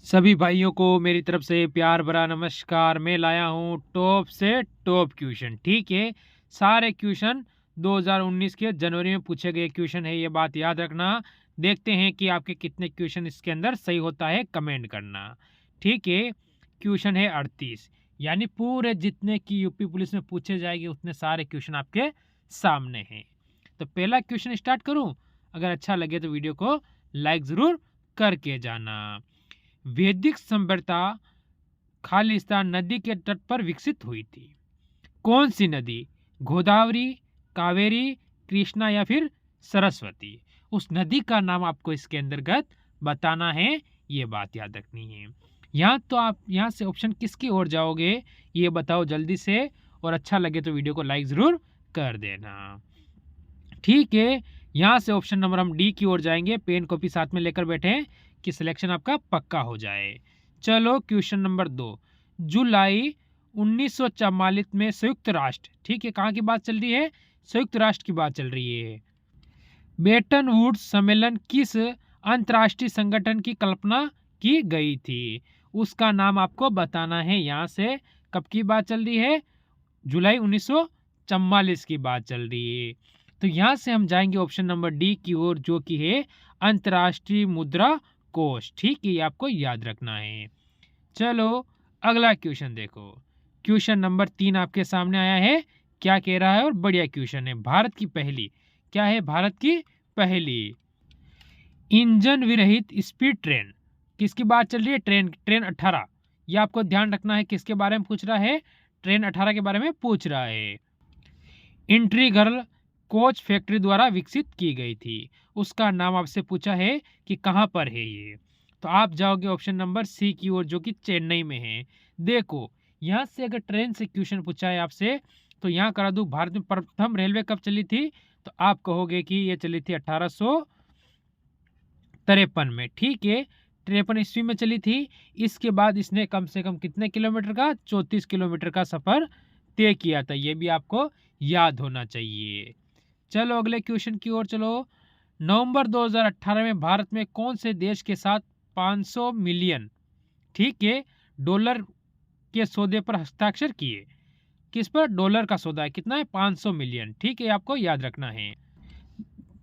सभी भाइयों को मेरी तरफ से प्यार भरा नमस्कार। मैं लाया हूँ टॉप से टॉप क्वेश्चन। ठीक है, सारे क्वेश्चन 2019 के जनवरी में पूछे गए क्वेश्चन है, ये बात याद रखना। देखते हैं कि आपके कितने क्वेश्चन इसके अंदर सही होता है, कमेंट करना। ठीक है, क्वेश्चन है 38, यानी पूरे जितने की यूपी पुलिस में पूछे जाएंगे उतने सारे क्वेश्चन आपके सामने हैं। तो पहला क्वेश्चन स्टार्ट करूं? अगर अच्छा लगे तो वीडियो को लाइक ज़रूर करके जाना। वैदिक सभ्यता खालिस्तान नदी के तट पर विकसित हुई थी। कौन सी नदी? गोदावरी, कावेरी, कृष्णा या फिर सरस्वती? उस नदी का नाम आपको इसके अंतर्गत बताना है, ये बात याद रखनी है। यहाँ तो आप यहाँ से ऑप्शन किसकी ओर जाओगे ये बताओ जल्दी से, और अच्छा लगे तो वीडियो को लाइक ज़रूर कर देना। ठीक है, यहाँ से ऑप्शन नंबर हम डी की ओर जाएंगे। पेन कॉपी साथ में लेकर बैठे हैं कि सिलेक्शन आपका पक्का हो जाए। चलो क्वेश्चन नंबर 2। जुलाई 1944 में संयुक्त राष्ट्र, ठीक है, कहाँ की बात चल रही है? संयुक्त राष्ट्र की बात चल रही है। बेटन वुड्स सम्मेलन किस अंतर्राष्ट्रीय संगठन की कल्पना की गई थी? उसका नाम आपको बताना है। यहाँ से कब की बात चल रही है? जुलाई 1944 की बात चल रही है। तो यहाँ से हम जाएंगे ऑप्शन नंबर डी की ओर, जो कि है अंतर्राष्ट्रीय मुद्रा कोष। ठीक है, ये आपको याद रखना है। चलो अगला क्वेश्चन देखो। क्वेश्चन नंबर 3 आपके सामने आया है। क्या कह रहा है? और बढ़िया क्वेश्चन है। भारत की पहली, क्या है? भारत की पहली इंजन विरहित स्पीड ट्रेन, किसकी बात चल रही है? ट्रेन 18। ये आपको ध्यान रखना है, किसके बारे में पूछ रहा है? ट्रेन 18 के बारे में पूछ रहा है। इंटीग्रल कोच फैक्ट्री द्वारा विकसित की गई थी। उसका नाम आपसे पूछा है कि कहाँ पर है ये। तो आप जाओगे ऑप्शन नंबर सी की ओर, जो कि चेन्नई में है। देखो, यहाँ से अगर ट्रेन से क्वेश्चन पूछा है आपसे, तो यहाँ करा दूँ, भारत में प्रथम रेलवे कब चली थी? तो आप कहोगे कि ये चली थी 1853 में। ठीक है, 53 ईस्वी में चली थी। इसके बाद इसने कम से कम कितने किलोमीटर का? 34 किलोमीटर का सफर तय किया था। ये भी आपको याद होना चाहिए। चलो अगले क्वेश्चन की ओर चलो। नवंबर 2018 में भारत में कौन से देश के साथ 500 मिलियन, ठीक है, डॉलर के सौदे पर हस्ताक्षर किए? किस पर? डॉलर का सौदा है। कितना है? 500 मिलियन। ठीक है, आपको याद रखना है।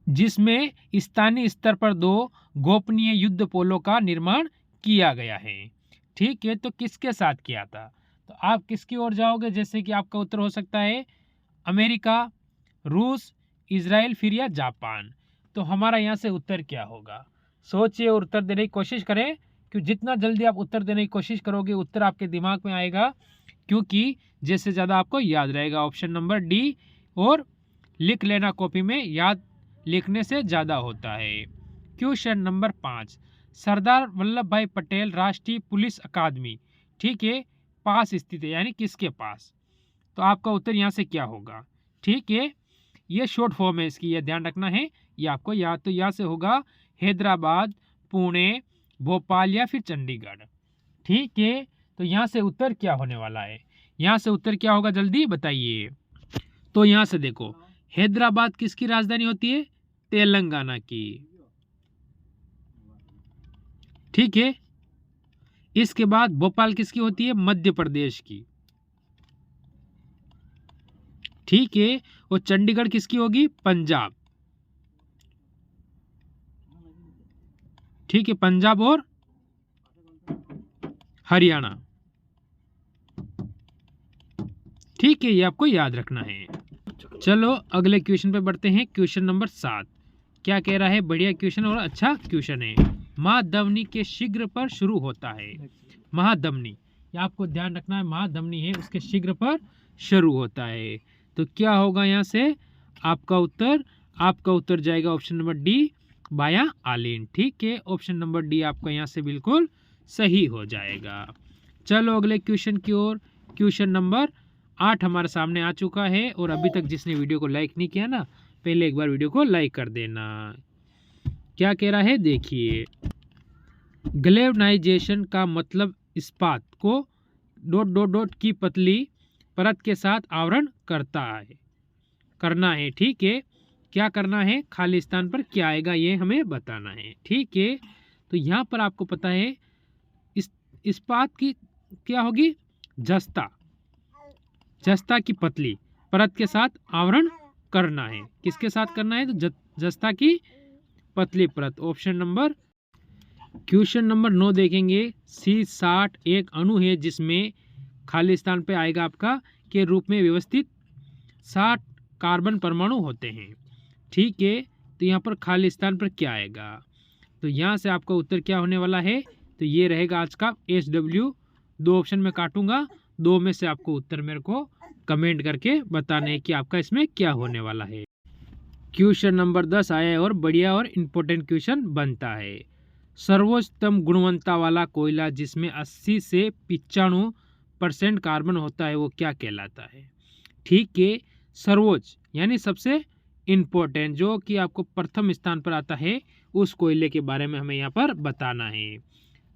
जिसमें स्थानीय स्तर पर 2 गोपनीय युद्ध पोलों का निर्माण किया गया है। ठीक है, तो किसके साथ किया था? तो आप किसकी ओर जाओगे? जैसे कि आपका उत्तर हो सकता है अमेरिका, रूस, इजराइल, फिर या जापान। तो हमारा यहाँ से उत्तर क्या होगा? सोचिए और उत्तर देने की कोशिश करें, क्यों जितना जल्दी आप उत्तर देने की कोशिश करोगे उत्तर आपके दिमाग में आएगा, क्योंकि जैसे ज़्यादा आपको याद रहेगा। ऑप्शन नंबर डी, और लिख लेना कॉपी में, याद लिखने से ज़्यादा होता है। Question number 5। सरदार वल्लभ भाई पटेल राष्ट्रीय पुलिस अकादमी, ठीक है, पास स्थित है, यानी किसके पास? तो आपका उत्तर यहाँ से क्या होगा? ठीक है, ये शॉर्ट फॉर्म है इसकी, ये ध्यान रखना है। ये आपको या तो यहाँ से होगा हैदराबाद, पुणे, भोपाल या फिर चंडीगढ़। ठीक है, तो यहाँ से उत्तर क्या होने वाला है? यहाँ से उत्तर क्या होगा, जल्दी बताइए। तो यहाँ से देखो, हैदराबाद किसकी राजधानी होती है? तेलंगाना की। ठीक है, इसके बाद भोपाल किसकी होती है? मध्य प्रदेश की। ठीक है, और चंडीगढ़ किसकी होगी? पंजाब। ठीक है, पंजाब और हरियाणा। ठीक है, ये आपको याद रखना है। चलो अगले क्वेश्चन पे बढ़ते हैं। क्वेश्चन नंबर 7 क्या कह रहा है? बढ़िया क्वेश्चन और अच्छा क्वेश्चन है। महाधमनी के शीघ्र पर शुरू होता है। महाधमनी, ये आपको ध्यान रखना है, महाधमनी है उसके शीघ्र पर शुरू होता है। तो क्या होगा यहाँ से आपका उत्तर? आपका उत्तर जाएगा ऑप्शन नंबर डी, बाया आलीन। ठीक है, ऑप्शन नंबर डी आपका यहाँ से बिल्कुल सही हो जाएगा। चलो अगले क्वेश्चन की ओर। क्वेश्चन नंबर 8 हमारे सामने आ चुका है, और अभी तक जिसने वीडियो को लाइक नहीं किया ना, पहले एक बार वीडियो को लाइक कर देना। क्या कह रहा है देखिए। गैल्वेनाइजेशन का मतलब इस्पात को ... की पतली परत के साथ आवरण करना है। ठीक है, क्या करना है? खालिस्तान पर क्या आएगा ये हमें बताना है। ठीक है, तो यहाँ पर आपको पता है इस्पात की क्या होगी, जस्ता, जस्ता की पतली परत के साथ आवरण करना है। किसके साथ करना है, तो जस्ता की पतली परत। ऑप्शन नंबर, क्वेश्चन नंबर 9 देखेंगे। C60 एक अणु है जिसमें खाली स्थान पे आएगा आपका के रूप में व्यवस्थित 60 कार्बन परमाणु होते हैं। ठीक है, तो यहाँ पर खाली स्थान पर क्या आएगा, तो यहाँ से आपका उत्तर क्या होने वाला है, तो ये रहेगा आज का SW। 2 ऑप्शन में काटूंगा, 2 में से आपको उत्तर मेरे को कमेंट करके बताना है कि आपका इसमें क्या होने वाला है। क्वेश्चन नंबर 10 आया है और बढ़िया और इम्पोर्टेंट क्वेश्चन बनता है। सर्वोत्तम गुणवत्ता वाला कोयला जिसमें 80 से 95% कार्बन होता है वो क्या कहलाता है। ठीक है, सर्वोच्च यानी सबसे इम्पोर्टेंट, जो कि आपको प्रथम स्थान पर आता है, उस कोयले के बारे में हमें यहाँ पर बताना है।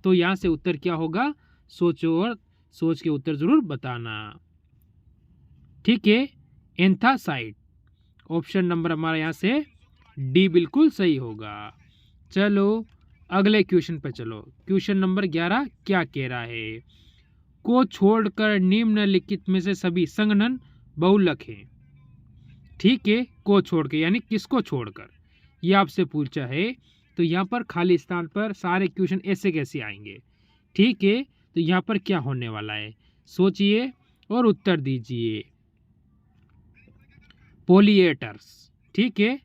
तो यहाँ से उत्तर क्या होगा, सोचो और सोच के उत्तर जरूर बताना। ठीक है, एंथासाइट। ऑप्शन नंबर हमारा यहाँ से डी बिल्कुल सही होगा। चलो अगले क्वेश्चन पे चलो। क्वेश्चन नंबर 11 क्या कह रहा है, को छोड़कर निम्नलिखित में से सभी संघनन बहुलक हैं। ठीक है, को छोड़ के यानी किसको छोड़कर, ये आपसे पूछा है। तो यहाँ पर खाली स्थान पर सारे क्वेश्चन ऐसे कैसे आएंगे। ठीक है, तो यहाँ पर क्या होने वाला है, सोचिए और उत्तर दीजिए। पोलिएटर्स। ठीक है,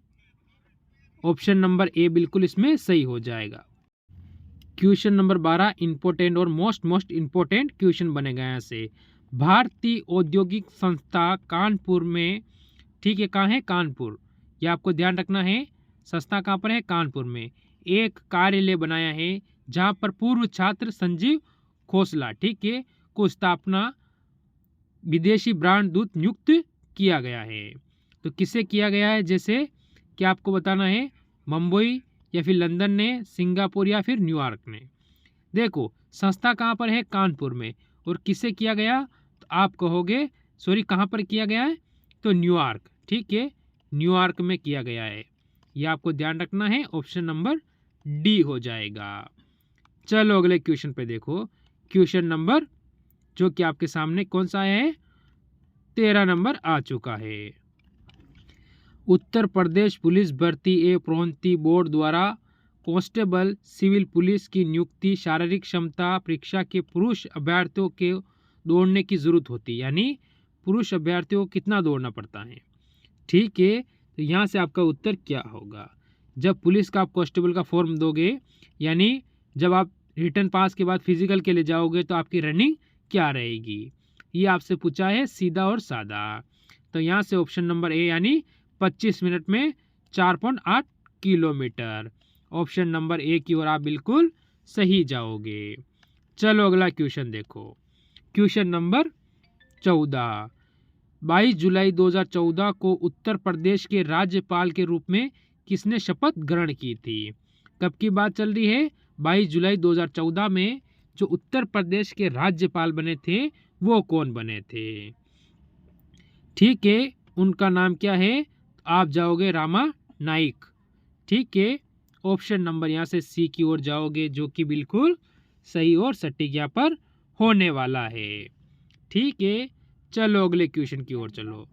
ऑप्शन नंबर ए बिल्कुल इसमें सही हो जाएगा। क्वेश्चन नंबर 12 इंपॉर्टेंट और मोस्ट इंपॉर्टेंट क्वेश्चन बनेगा यहाँ से। भारतीय औद्योगिक संस्था कानपुर में, ठीक है, कहाँ है, कानपुर, ये आपको ध्यान रखना है। संस्था कहाँ पर है, कानपुर में। एक कार्यालय बनाया है जहाँ पर पूर्व छात्र संजीव खोसला, ठीक है, को स्थापना विदेशी ब्रांड दूत नियुक्त किया गया है। तो किसे किया गया है, जैसे क्या आपको बताना है, मुंबई या फिर लंदन ने, सिंगापुर या फिर न्यूयॉर्क ने। देखो संस्था कहाँ पर है, कानपुर में, और किसे किया गया, तो आप कहोगे सॉरी कहाँ पर किया गया है, तो न्यूयॉर्क। ठीक है, न्यूयॉर्क में किया गया है, ये आपको ध्यान रखना है। ऑप्शन नंबर डी हो जाएगा। चलो अगले क्वेश्चन पे देखो। क्वेश्चन नंबर जो कि आपके सामने कौन सा आया है, 13 नंबर आ चुका है। उत्तर प्रदेश पुलिस भर्ती एवं प्रोन्नति बोर्ड द्वारा कांस्टेबल सिविल पुलिस की नियुक्ति शारीरिक क्षमता परीक्षा के पुरुष अभ्यर्थियों के दौड़ने की जरूरत होती है, यानी पुरुष अभ्यर्थियों को कितना दौड़ना पड़ता है। ठीक है, तो यहाँ से आपका उत्तर क्या होगा, जब पुलिस का आप कांस्टेबल का फॉर्म दोगे, यानी जब आप रिटर्न पास के बाद फिजिकल के लिए जाओगे तो आपकी रनिंग क्या रहेगी, ये आपसे पूछा है, सीधा और सादा। तो यहाँ से ऑप्शन नंबर ए यानी 25 मिनट में 4.8 किलोमीटर। ऑप्शन नंबर ए की ओर आप बिल्कुल सही जाओगे। चलो अगला क्वेश्चन देखो। क्वेश्चन नंबर 14, 22 जुलाई 2014 को उत्तर प्रदेश के राज्यपाल के रूप में किसने शपथ ग्रहण की थी। कब की बात चल रही है, 22 जुलाई 2014 में जो उत्तर प्रदेश के राज्यपाल बने थे वो कौन बने थे। ठीक है, उनका नाम क्या है, आप जाओगे रामा नाइक। ठीक है, ऑप्शन नंबर यहाँ से सी की ओर जाओगे, जो कि बिल्कुल सही और सटीक यहाँ पर होने वाला है। ठीक है, चलो अगले क्वेश्चन की ओर चलो।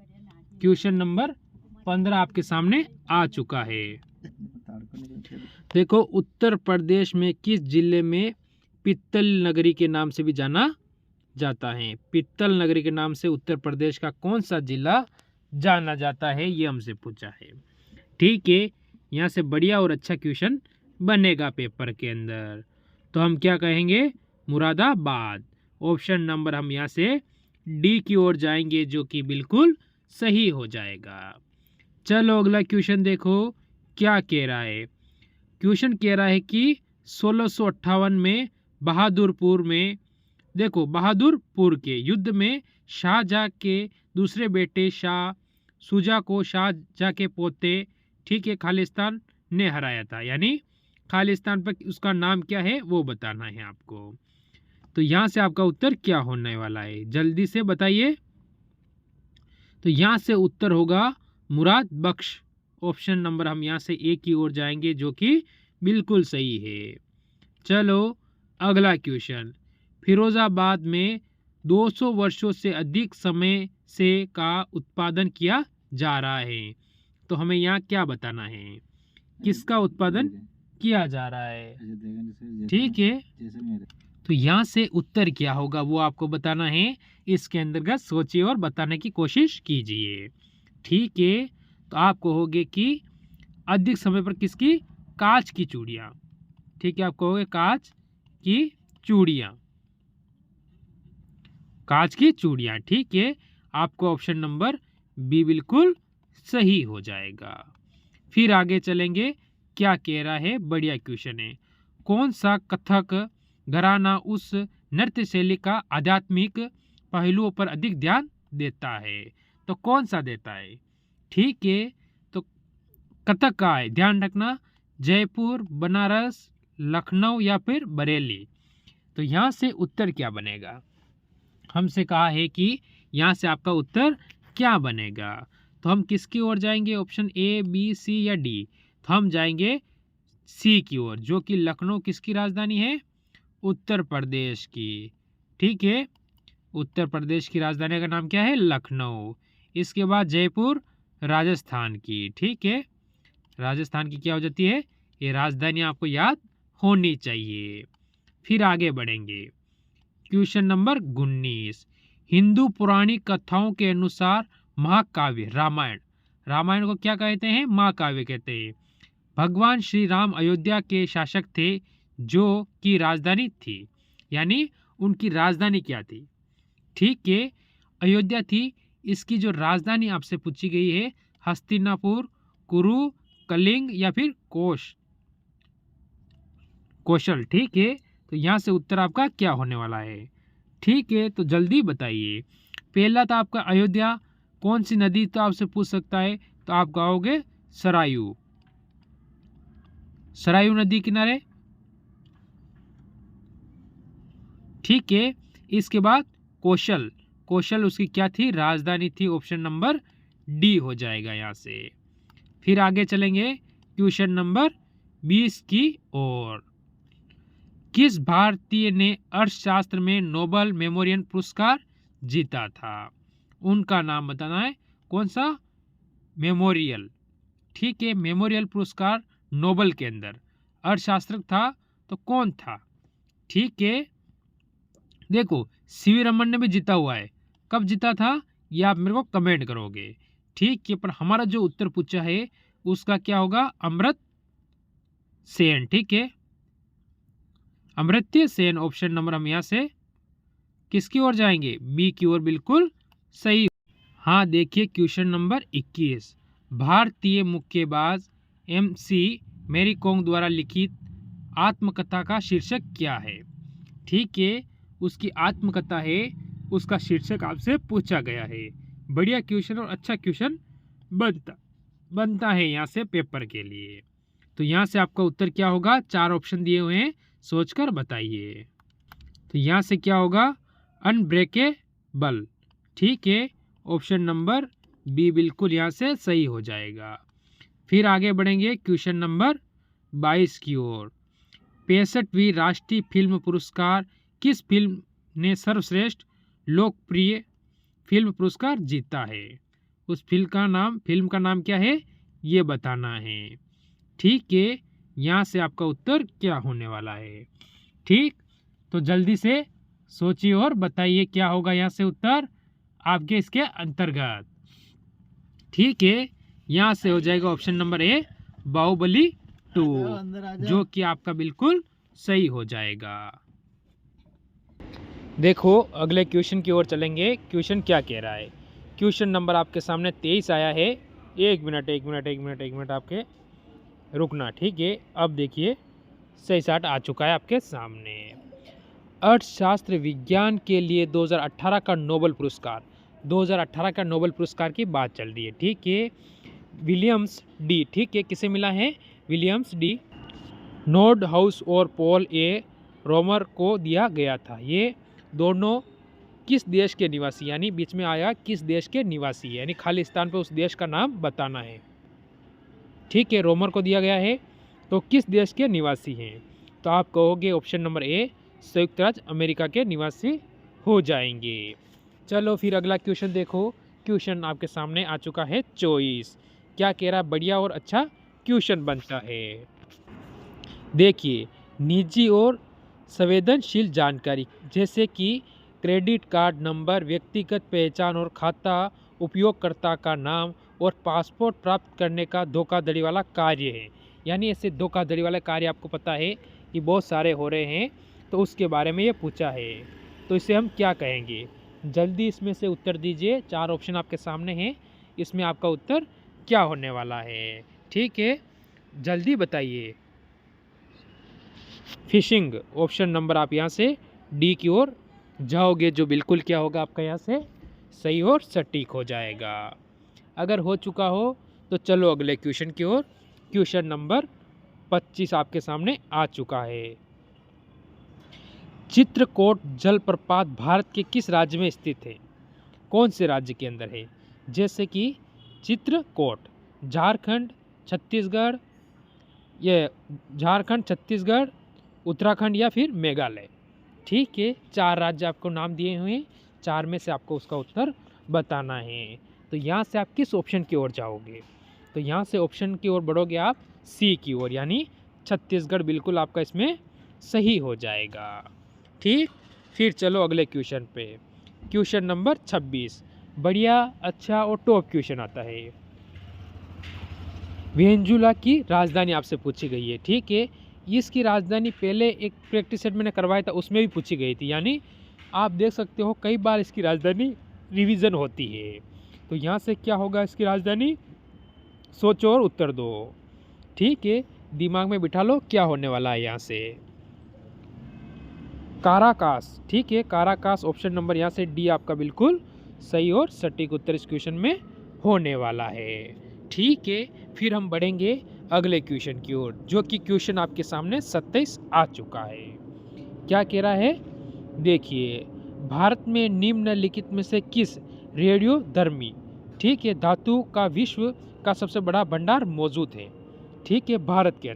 क्वेश्चन नंबर 15 आपके सामने आ चुका है। देखो उत्तर प्रदेश में किस जिले में पित्तल नगरी के नाम से भी जाना जाता है। पित्तल नगरी के नाम से उत्तर प्रदेश का कौन सा जिला जाना जाता है, ये हमसे पूछा है। ठीक है, यहाँ से बढ़िया और अच्छा क्वेश्चन बनेगा पेपर के अंदर। तो हम क्या कहेंगे, मुरादाबाद। ऑप्शन नंबर हम यहाँ से डी की ओर जाएंगे, जो कि बिल्कुल सही हो जाएगा। चलो अगला क्वेश्चन देखो क्या कह रहा है। क्वेश्चन कह रहा है कि 1658 में बहादुरपुर में, देखो बहादुरपुर के युद्ध में शाहजहां के दूसरे बेटे शाह शुजा को शाहजहां के पोते, ठीक है, खालिस्तान ने हराया था, यानी खालिस्तान पर उसका नाम क्या है वो बताना है आपको। तो यहाँ से आपका उत्तर क्या होने वाला है, जल्दी से बताइए। तो यहाँ से उत्तर होगा मुराद बख्श। ऑप्शन नंबर हम यहाँ से ए की ओर जाएंगे, जो कि बिल्कुल सही है। चलो अगला क्वेश्चन। फिरोजाबाद में 200 वर्षों से अधिक समय से का उत्पादन किया जा रहा है। तो हमें यहाँ क्या बताना है, किसका उत्पादन किया जा रहा है। ठीक है, तो यहाँ से उत्तर क्या होगा वो आपको बताना है। इसके अंतर्गत सोचिए और बताने की कोशिश कीजिए। ठीक है, तो आप कहोगे कि अधिक समय पर किसकी, कांच की चूड़ियाँ। ठीक है, आप कहोगे कांच की चूड़ियाँ, कांच की चूड़ियाँ। ठीक है, आपको ऑप्शन नंबर बी बिल्कुल सही हो जाएगा। फिर आगे चलेंगे, क्या कह रहा है, बढ़िया क्वेश्चन है। कौन सा कथक घराना उस नृत्य शैली का आध्यात्मिक पहलुओं पर अधिक ध्यान देता है। तो कौन सा देता है। ठीक है, तो कथक का है, ध्यान रखना, जयपुर, बनारस, लखनऊ या फिर बरेली। तो यहाँ से उत्तर क्या बनेगा, हमसे कहा है कि यहाँ से आपका उत्तर क्या बनेगा। तो हम किसकी ओर जाएंगे, ऑप्शन ए, बी, सी या डी। तो हम जाएंगे सी की ओर, जो कि लखनऊ किसकी राजधानी है, उत्तर प्रदेश की। ठीक है, उत्तर प्रदेश की राजधानी का नाम क्या है, लखनऊ। इसके बाद जयपुर राजस्थान की। ठीक है, राजस्थान की क्या हो जाती है, ये राजधानी आपको याद होनी चाहिए। फिर आगे बढ़ेंगे, क्वेश्चन नंबर 19। हिंदू पौराणिक कथाओं के अनुसार महाकाव्य रामायण, रामायण को क्या कहते हैं, महाकाव्य कहते हैं। भगवान श्री राम अयोध्या के शासक थे जो की राजधानी थी, यानी उनकी राजधानी क्या थी। ठीक है, अयोध्या थी। इसकी जो राजधानी आपसे पूछी गई है, हस्तिनापुर, कुरु, कलिंग या फिर कौशल। ठीक है, तो यहाँ से उत्तर आपका क्या होने वाला है। ठीक है, तो जल्दी बताइए। पहला था आपका अयोध्या, कौन सी नदी तो आपसे पूछ सकता है, तो आप कहोगे सरायू, सरायू नदी किनारे। ठीक है, इसके बाद कौशल, कौशल उसकी क्या थी, राजधानी थी। ऑप्शन नंबर डी हो जाएगा यहाँ से। फिर आगे चलेंगे क्वेश्चन नंबर 20 की ओर। किस भारतीय ने अर्थशास्त्र में नोबेल मेमोरियल पुरस्कार जीता था, उनका नाम बताना है। कौन सा मेमोरियल। ठीक है, मेमोरियल पुरस्कार नोबेल के अंदर अर्थशास्त्र था, तो कौन था। ठीक है, देखो सीवी रमन ने भी जीता हुआ है, कब जीता था ये आप मेरे को कमेंट करोगे। ठीक है, पर हमारा जो उत्तर पूछा है उसका क्या होगा, अमर्त्य सेन। ठीक है, अमर्त्य सेन ऑप्शन नंबर हम यहाँ से किसकी ओर जाएंगे, बी की ओर, बिल्कुल सही। हाँ, देखिए क्वेश्चन नंबर 21। भारतीय मुक्केबाज MC मैरी कॉम द्वारा लिखित आत्मकथा का शीर्षक क्या है। ठीक है, उसकी आत्मकथा है, उसका शीर्षक आपसे पूछा गया है। बढ़िया क्वेश्चन और अच्छा क्वेश्चन बनता है यहाँ से पेपर के लिए। तो यहाँ से आपका उत्तर क्या होगा, 4 ऑप्शन दिए हुए हैं, सोचकर बताइए। तो यहाँ से क्या होगा, अनब्रेकेबल। ठीक है, ऑप्शन नंबर बी बिल्कुल यहाँ से सही हो जाएगा। फिर आगे बढ़ेंगे क्वेश्चन नंबर 22 की ओर। 65वीं राष्ट्रीय फिल्म पुरस्कार किस फिल्म ने सर्वश्रेष्ठ लोकप्रिय फिल्म पुरस्कार जीता है, उस फिल्म का नाम क्या है ये बताना है। ठीक है, यहाँ से आपका उत्तर क्या होने वाला है। ठीक, तो जल्दी से सोचिए और बताइए क्या होगा यहाँ से उत्तर आपके इसके अंतर्गत। ठीक है, यहाँ से हो जाएगा ऑप्शन नंबर ए, बाहुबली 2, जो कि आपका बिल्कुल सही हो जाएगा। देखो अगले क्वेश्चन की ओर चलेंगे। क्वेश्चन क्या कह रहा है, क्वेश्चन नंबर आपके सामने 23 आया है। एक मिनट आपके रुकना। ठीक है, अब देखिए सही साठ आ चुका है आपके सामने। अर्थशास्त्र विज्ञान के लिए 2018 का नोबेल पुरस्कार, 2018 का नोबेल पुरस्कार की बात चल रही है। ठीक है, विलियम्स डी, ठीक है, किसे मिला है, विलियम्स डी नोर्ड हाउस और पॉल ए रोमर को दिया गया था। ये दोनों किस देश के निवासी, यानी बीच में आया किस देश के निवासी, यानी खाली स्थान पर उस देश का नाम बताना है। ठीक है, रोमर को दिया गया है, तो किस देश के निवासी हैं, तो आप कहोगे ऑप्शन नंबर ए संयुक्त राज्य अमेरिका के निवासी हो जाएंगे। चलो फिर अगला क्वेश्चन देखो। क्वेश्चन आपके सामने आ चुका है 24। क्या कह रहा है? बढ़िया और अच्छा क्वेश्चन बनता है। देखिए, निजी और संवेदनशील जानकारी जैसे कि क्रेडिट कार्ड नंबर, व्यक्तिगत पहचान और खाता, उपयोगकर्ता का नाम और पासपोर्ट प्राप्त करने का धोखाधड़ी वाला कार्य है। यानी ऐसे धोखाधड़ी वाले कार्य आपको पता है कि बहुत सारे हो रहे हैं, तो उसके बारे में ये पूछा है। तो इसे हम क्या कहेंगे? जल्दी इसमें से उत्तर दीजिए। 4 ऑप्शन आपके सामने हैं, इसमें आपका उत्तर क्या होने वाला है? ठीक है, जल्दी बताइए। फिशिंग ऑप्शन नंबर आप यहाँ से डी की ओर जाओगे, जो बिल्कुल क्या होगा आपका यहाँ से सही और सटीक हो जाएगा। अगर हो चुका हो तो चलो अगले क्वेश्चन की ओर। क्वेश्चन नंबर 25 आपके सामने आ चुका है। चित्रकूट जलप्रपात भारत के किस राज्य में स्थित है? कौन से राज्य के अंदर है? जैसे कि चित्रकूट, झारखंड, छत्तीसगढ़, ये झारखंड, छत्तीसगढ़, उत्तराखंड या फिर मेघालय। ठीक है, 4 राज्य आपको नाम दिए हुए हैं, 4 में से आपको उसका उत्तर बताना है। तो यहाँ से आप किस ऑप्शन की ओर जाओगे? तो यहाँ से ऑप्शन की ओर बढ़ोगे आप सी की ओर, यानी छत्तीसगढ़ बिल्कुल आपका इसमें सही हो जाएगा। ठीक, फिर चलो अगले क्वेश्चन पे। क्वेश्चन नंबर 26 बढ़िया, अच्छा और टॉप क्वेश्चन आता है। वेनेजुएला की राजधानी आपसे पूछी गई है। ठीक है, इसकी राजधानी पहले एक प्रैक्टिस सेट मैंने करवाया था, उसमें भी पूछी गई थी। यानी आप देख सकते हो कई बार इसकी राजधानी रिवीजन होती है। तो यहाँ से क्या होगा इसकी राजधानी? सोचो और उत्तर दो। ठीक है, दिमाग में बिठा लो क्या होने वाला है यहाँ से। काराकास। ठीक है, काराकास ऑप्शन नंबर यहाँ से डी आपका बिल्कुल सही और सटीक उत्तर इस क्वेश्चन में होने वाला है। ठीक है, फिर हम बढ़ेंगे अगले क्वेश्चन की ओर, जो कि क्वेश्चन आपके सामने 27 आ चुका है। क्या कह रहा है? देखिए, भारत में निम्नलिखित में से किस रेडियोधर्मी, ठीक है, धातु का विश्व का सबसे बड़ा भंडार मौजूद है? ठीक है, भारत के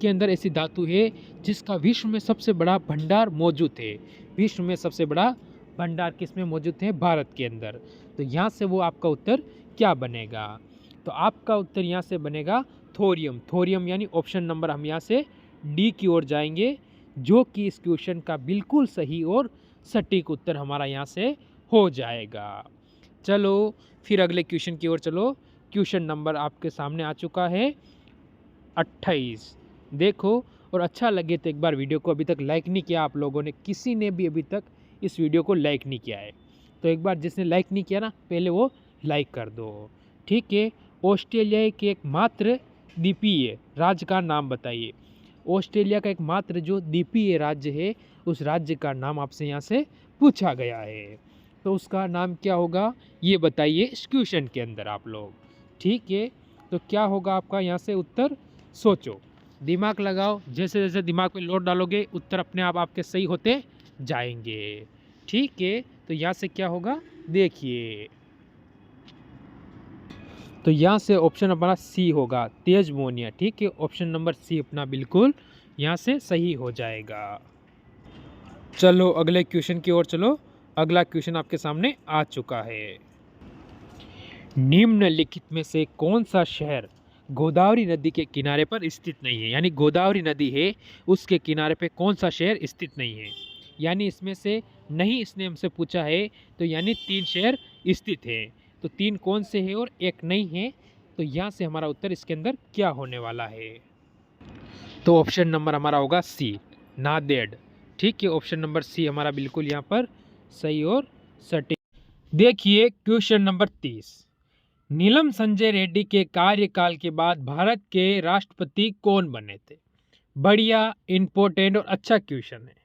अंदर ऐसी धातु है जिसका विश्व में सबसे बड़ा भंडार मौजूद है। विश्व में सबसे बड़ा भंडार किस में मौजूद है? भारत के अंदर। तो यहाँ से वो आपका उत्तर क्या बनेगा? तो आपका उत्तर यहाँ से बनेगा थोरियम। थोरियम यानी ऑप्शन नंबर हम यहाँ से डी की ओर जाएंगे, जो कि इस क्वेश्चन का बिल्कुल सही और सटीक उत्तर हमारा यहाँ से हो जाएगा। चलो फिर अगले क्वेश्चन की ओर चलो। क्वेश्चन नंबर आपके सामने आ चुका है 28। देखो, और अच्छा लगे तो एक बार वीडियो को अभी तक लाइक नहीं किया आप लोगों ने, किसी ने भी अभी तक इस वीडियो को लाइक नहीं किया है, तो एक बार जिसने लाइक नहीं किया ना, पहले वो लाइक कर दो। ठीक है, ऑस्ट्रेलिया के एकमात्र द्वीपीय राज्य का नाम बताइए। ऑस्ट्रेलिया का एकमात्र जो द्वीपीय राज्य है, उस राज्य का नाम आपसे यहाँ से पूछा गया है। तो उसका नाम क्या होगा ये बताइए इस क्वेश्चन के अंदर आप लोग। ठीक है, तो क्या होगा आपका यहाँ से उत्तर? सोचो, दिमाग लगाओ, जैसे जैसे दिमाग पे लोड डालोगे उत्तर अपने आप आपके सही होते जाएंगे। ठीक है, तो यहाँ से क्या होगा देखिए, तो यहाँ से ऑप्शन हमारा सी होगा, तेजमोनिया। ठीक है, ऑप्शन नंबर सी अपना बिल्कुल यहाँ से सही हो जाएगा। चलो अगले क्वेश्चन की ओर चलो। अगला क्वेश्चन आपके सामने आ चुका है। निम्नलिखित में से कौन सा शहर गोदावरी नदी के किनारे पर स्थित नहीं है? यानी गोदावरी नदी है, उसके किनारे पे कौन सा शहर स्थित नहीं है? यानी इसमें से नहीं, इसने हमसे पूछा है, तो यानी 3 शहर स्थित है। तो 3 कौन से हैं और एक नहीं है? तो यहाँ से हमारा उत्तर इसके अंदर क्या होने वाला है? तो ऑप्शन नंबर हमारा होगा सी, नांदेड़। ठीक है, ऑप्शन नंबर सी हमारा बिल्कुल यहाँ पर सही और सटीक। देखिए क्वेश्चन नंबर 30। नीलम संजय रेड्डी के कार्यकाल के बाद भारत के राष्ट्रपति कौन बने थे? बढ़िया, इंपॉर्टेंट और अच्छा क्वेश्चन है।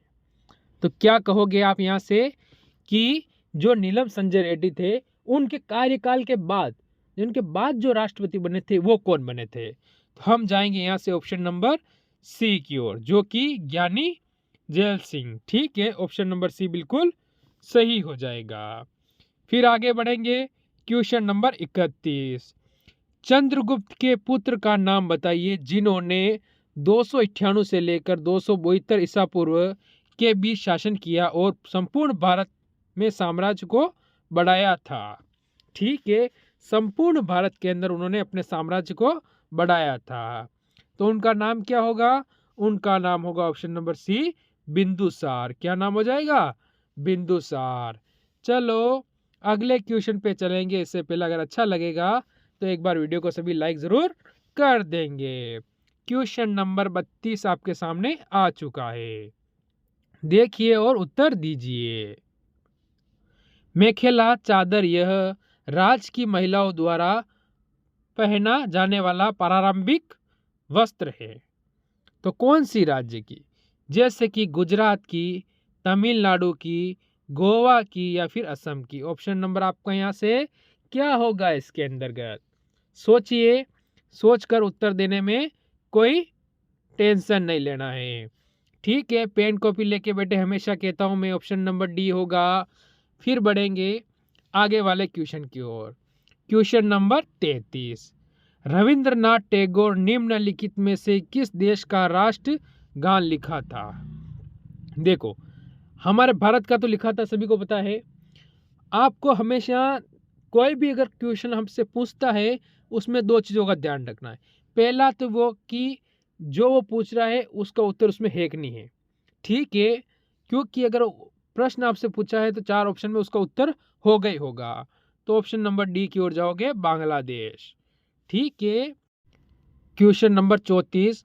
तो क्या कहोगे आप यहाँ से कि जो नीलम संजय रेड्डी थे, उनके कार्यकाल के बाद, उनके बाद जो राष्ट्रपति बने थे वो कौन बने थे? तो हम जाएंगे यहाँ से ऑप्शन नंबर सी की ओर, जो कि ज्ञानी जैल सिंह। ठीक है, ऑप्शन नंबर सी बिल्कुल सही हो जाएगा। फिर आगे बढ़ेंगे क्वेश्चन नंबर 31। चंद्रगुप्त के पुत्र का नाम बताइए जिन्होंने 298 से लेकर 272 ईसा पूर्व के बीच शासन किया और संपूर्ण भारत में साम्राज्य को बढ़ाया था। ठीक है, संपूर्ण भारत के अंदर उन्होंने अपने साम्राज्य को बढ़ाया था। तो उनका नाम क्या होगा? उनका नाम होगा ऑप्शन नंबर सी, बिंदुसार। क्या नाम हो जाएगा? बिंदुसार। चलो अगले क्वेश्चन पे चलेंगे। इससे पहले अगर अच्छा लगेगा तो एक बार वीडियो को सभी लाइक जरूर कर देंगे। क्वेश्चन नंबर 32 आपके सामने आ चुका है, देखिए और उत्तर दीजिए। मेखेला चादर यह राज्य की महिलाओं द्वारा पहना जाने वाला प्रारंभिक वस्त्र है। तो कौन सी राज्य की? जैसे कि गुजरात की, तमिलनाडु की, गोवा की या फिर असम की। ऑप्शन नंबर आपका यहाँ से क्या होगा इसके अंतर्गत? सोचिए, सोचकर उत्तर देने में कोई टेंशन नहीं लेना है। ठीक है, पेन कॉपी लेके बैठे, हमेशा कहता हूं मैं ऑप्शन नंबर डी होगा। फिर बढ़ेंगे आगे वाले क्वेश्चन की ओर। क्वेश्चन नंबर 33, रविंद्रनाथ टैगोर निम्नलिखित में से किस देश का राष्ट्र गान लिखा था? देखो, हमारे भारत का तो लिखा था, सभी को पता है। आपको हमेशा कोई भी अगर क्वेश्चन हमसे पूछता है उसमें दो चीज़ों का ध्यान रखना है। पहला तो वो कि जो वो पूछ रहा है उसका उत्तर उसमें है कि नहीं है। ठीक है, क्योंकि अगर प्रश्न आपसे पूछा है तो 4 ऑप्शन में उसका उत्तर होगा ही होगा। तो ऑप्शन नंबर डी की ओर जाओगे, बांग्लादेश। ठीक है, क्वेश्चन नंबर 34,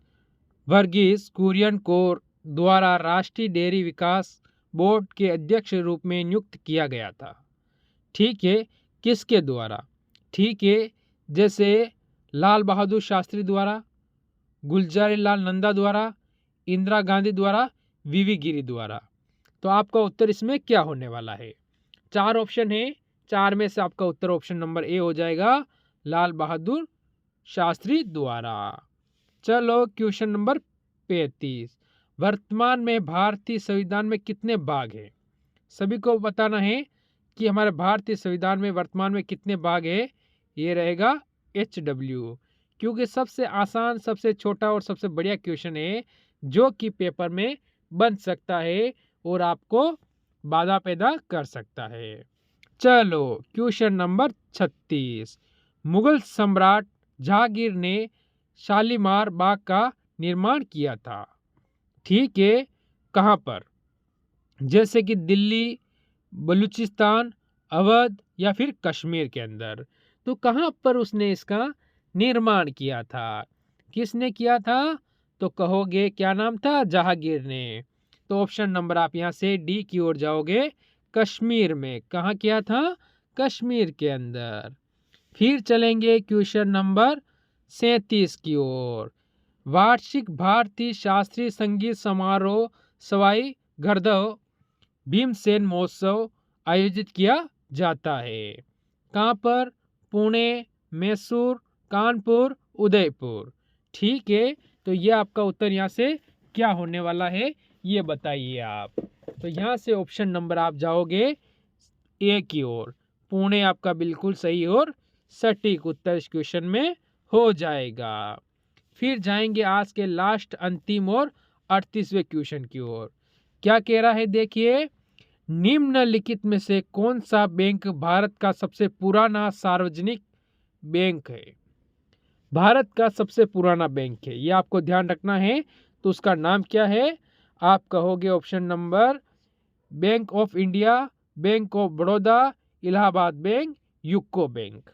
वर्गीस कुरियन को द्वारा राष्ट्रीय डेयरी विकास बोर्ड के अध्यक्ष रूप में नियुक्त किया गया था। ठीक है, किसके द्वारा? ठीक है, जैसे लाल बहादुर शास्त्री द्वारा, गुलजारी लाल नंदा द्वारा, इंदिरा गांधी द्वारा, वीवी गिरी द्वारा। तो आपका उत्तर इसमें क्या होने वाला है? 4 ऑप्शन है, 4 में से आपका उत्तर ऑप्शन नंबर ए हो जाएगा, लाल बहादुर शास्त्री द्वारा। चलो क्वेश्चन नंबर 35, वर्तमान में भारतीय संविधान में कितने भाग हैं? सभी को बताना है कि हमारे भारतीय संविधान में वर्तमान में कितने भाग है। ये रहेगा HW, क्योंकि सबसे आसान, सबसे छोटा और सबसे बढ़िया क्वेश्चन है जो कि पेपर में बन सकता है और आपको बाधा पैदा कर सकता है। चलो क्वेश्चन नंबर 36, मुगल सम्राट जहांगीर ने शालीमार बाग का निर्माण किया था। ठीक है, कहाँ पर? जैसे कि दिल्ली, बलूचिस्तान, अवध या फिर कश्मीर के अंदर। तो कहाँ पर उसने इसका निर्माण किया था? किसने किया था? तो कहोगे क्या नाम था? जहांगीर ने। तो ऑप्शन नंबर आप यहाँ से डी की ओर जाओगे, कश्मीर में। कहाँ किया था? कश्मीर के अंदर। फिर चलेंगे क्वेश्चन नंबर 37 की ओर। वार्षिक भारतीय शास्त्रीय संगीत समारोह सवाई गढ़दव भीमसेन महोत्सव आयोजित किया जाता है। कहाँ पर? पुणे, मैसूर, कानपुर, उदयपुर। ठीक है, तो ये आपका उत्तर यहाँ से क्या होने वाला है, ये बताइए आप। तो यहाँ से ऑप्शन नंबर आप जाओगे ए की ओर, पुणे आपका बिल्कुल सही और सटीक उत्तर इस क्वेश्चन में हो जाएगा। फिर जाएंगे आज के लास्ट, अंतिम और 38वें क्वेश्चन की ओर। क्या कह रहा है देखिए, निम्नलिखित में से कौन सा बैंक भारत का सबसे पुराना सार्वजनिक बैंक है? भारत का सबसे पुराना बैंक है, ये आपको ध्यान रखना है। तो उसका नाम क्या है? आप कहोगे option number bank of India, bank of Baroda, Allahabad bank, UCO bank.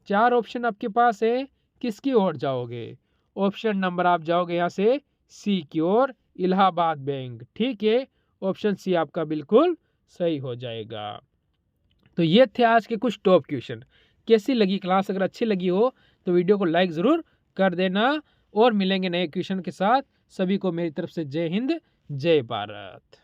4 option आपके पास है, किसकी ओर जाओगे? ऑप्शन नंबर आप जाओगे यहाँ से सी की ओर, इलाहाबाद बैंक। ठीक है, ऑप्शन सी आपका बिल्कुल सही हो जाएगा। तो ये थे आज के कुछ टॉप क्वेश्चन। कैसी लगी क्लास? अगर अच्छी लगी हो तो वीडियो को लाइक ज़रूर कर देना और मिलेंगे नए क्वेश्चन के साथ। सभी को मेरी तरफ से जय हिंद, जय भारत।